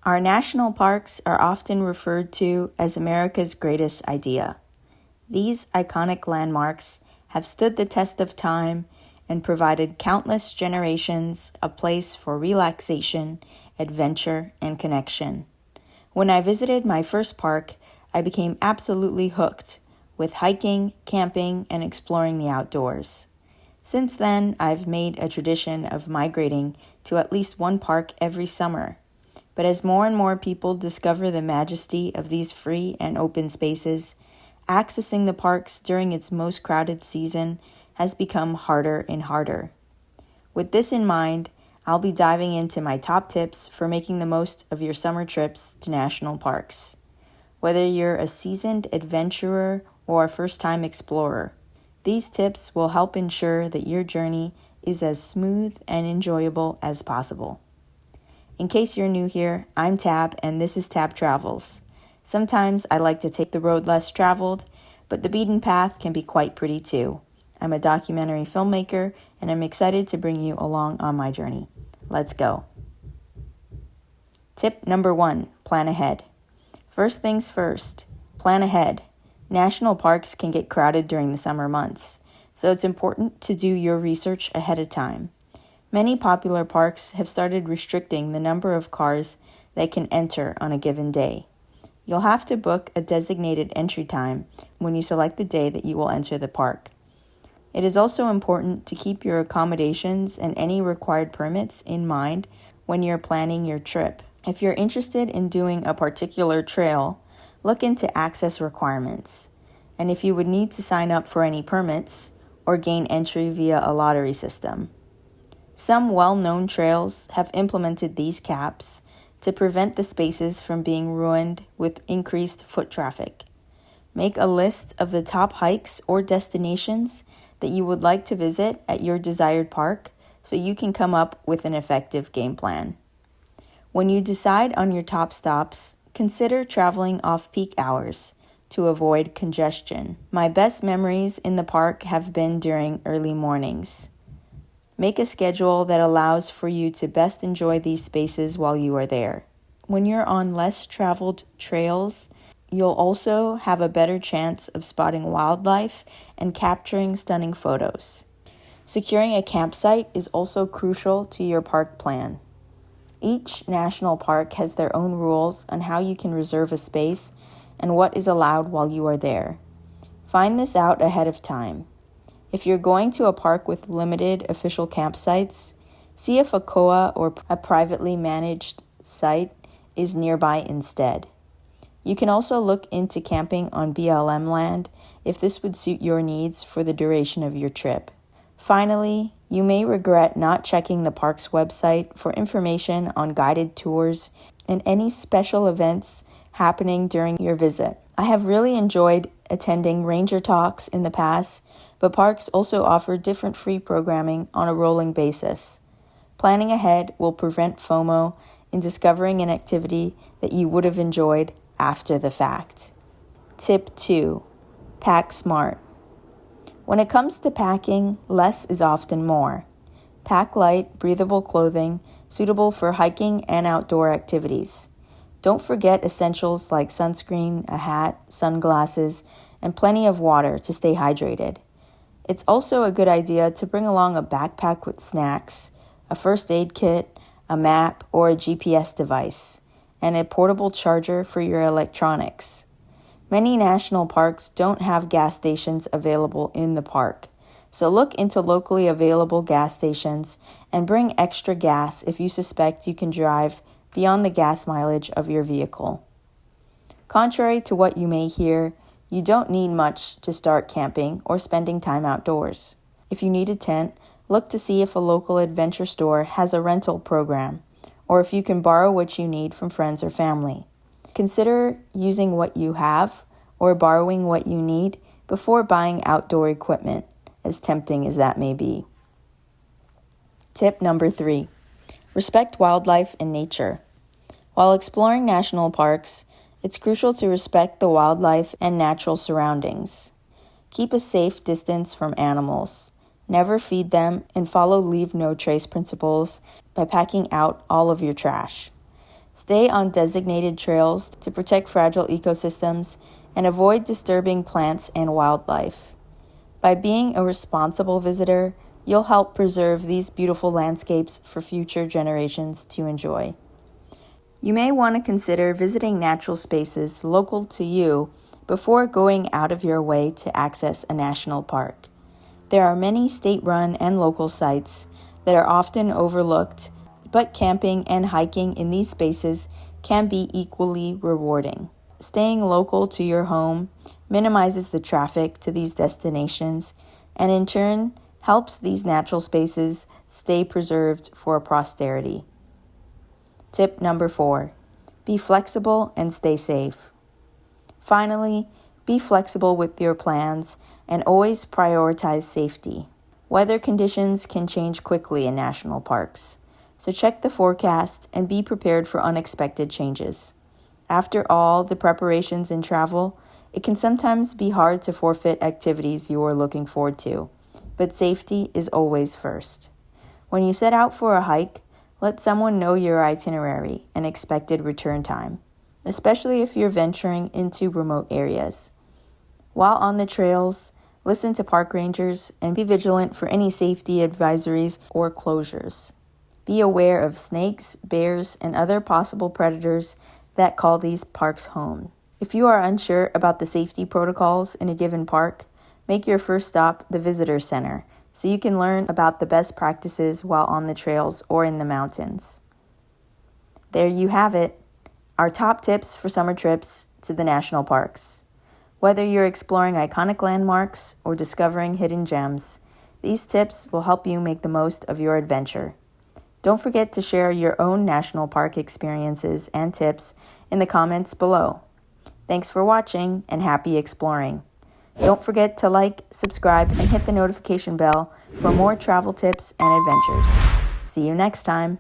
Our national parks are often referred to as America's greatest idea. These iconic landmarks have stood the test of time and provided countless generations a place for relaxation, adventure, and connection. When I visited my first park, I became absolutely hooked with hiking, camping, and exploring the outdoors. Since then, I've made a tradition of migrating to at least one park every summer. But as more and more people discover the majesty of these free and open spaces, accessing the parks during its most crowded season has become harder and harder. With this in mind, I'll be diving into my top tips for making the most of your summer trips to national parks. Whether you're a seasoned adventurer or a first-time explorer, these tips will help ensure that your journey is as smooth and enjoyable as possible. In case you're new here, I'm Tab, and this is Tab Travels. Sometimes I like to take the road less traveled, but the beaten path can be quite pretty too. I'm a documentary filmmaker, and I'm excited to bring you along on my journey. Let's go. Tip number 1, plan ahead. First things first, plan ahead. National parks can get crowded during the summer months, so it's important to do your research ahead of time. Many popular parks have started restricting the number of cars that can enter on a given day. You'll have to book a designated entry time when you select the day that you will enter the park. It is also important to keep your accommodations and any required permits in mind when you're planning your trip. If you're interested in doing a particular trail, look into access requirements. And if you would need to sign up for any permits or gain entry via a lottery system. Some well-known trails have implemented these caps to prevent the spaces from being ruined with increased foot traffic. Make a list of the top hikes or destinations that you would like to visit at your desired park so you can come up with an effective game plan. When you decide on your top stops, consider traveling off-peak hours to avoid congestion. My best memories in the park have been during early mornings. Make a schedule that allows for you to best enjoy these spaces while you are there. When you're on less traveled trails, you'll also have a better chance of spotting wildlife and capturing stunning photos. Securing a campsite is also crucial to your park plan. Each national park has their own rules on how you can reserve a space and what is allowed while you are there. Find this out ahead of time. If you're going to a park with limited official campsites, see if a COA or a privately managed site is nearby instead. You can also look into camping on BLM land if this would suit your needs for the duration of your trip. Finally, you may regret not checking the park's website for information on guided tours and any special events happening during your visit. I have really enjoyed attending ranger talks in the past, but parks also offer different free programming on a rolling basis. Planning ahead will prevent FOMO in discovering an activity that you would have enjoyed after the fact. Tip 2. Pack smart. When it comes to packing, less is often more. Pack light, breathable clothing suitable for hiking and outdoor activities. Don't forget essentials like sunscreen, a hat, sunglasses, and plenty of water to stay hydrated. It's also a good idea to bring along a backpack with snacks, a first aid kit, a map, or a GPS device, and a portable charger for your electronics. Many national parks don't have gas stations available in the park, so look into locally available gas stations and bring extra gas if you suspect you can drive beyond the gas mileage of your vehicle. Contrary to what you may hear, you don't need much to start camping or spending time outdoors. If you need a tent, look to see if a local adventure store has a rental program, or if you can borrow what you need from friends or family. Consider using what you have or borrowing what you need before buying outdoor equipment, as tempting as that may be. Tip number 3. Respect wildlife and nature. While exploring national parks, it's crucial to respect the wildlife and natural surroundings. Keep a safe distance from animals. Never feed them, and follow leave no trace principles by packing out all of your trash. Stay on designated trails to protect fragile ecosystems and avoid disturbing plants and wildlife. By being a responsible visitor, you'll help preserve these beautiful landscapes for future generations to enjoy. You may want to consider visiting natural spaces local to you before going out of your way to access a national park. There are many state-run and local sites that are often overlooked, but camping and hiking in these spaces can be equally rewarding. Staying local to your home minimizes the traffic to these destinations and in turn helps these natural spaces stay preserved for posterity. Tip number 4, be flexible and stay safe. Finally, be flexible with your plans and always prioritize safety. Weather conditions can change quickly in national parks, so check the forecast and be prepared for unexpected changes. After all the preparations and travel, it can sometimes be hard to forfeit activities you are looking forward to, but safety is always first. When you set out for a hike, let someone know your itinerary and expected return time, especially if you're venturing into remote areas. While on the trails, listen to park rangers and be vigilant for any safety advisories or closures. Be aware of snakes, bears, and other possible predators that call these parks home. If you are unsure about the safety protocols in a given park, make your first stop the visitor center so you can learn about the best practices while on the trails or in the mountains. There you have it, our top tips for summer trips to the national parks. Whether you're exploring iconic landmarks or discovering hidden gems, these tips will help you make the most of your adventure. Don't forget to share your own national park experiences and tips in the comments below. Thanks for watching and happy exploring. Don't forget to like, subscribe, and hit the notification bell for more travel tips and adventures. See you next time.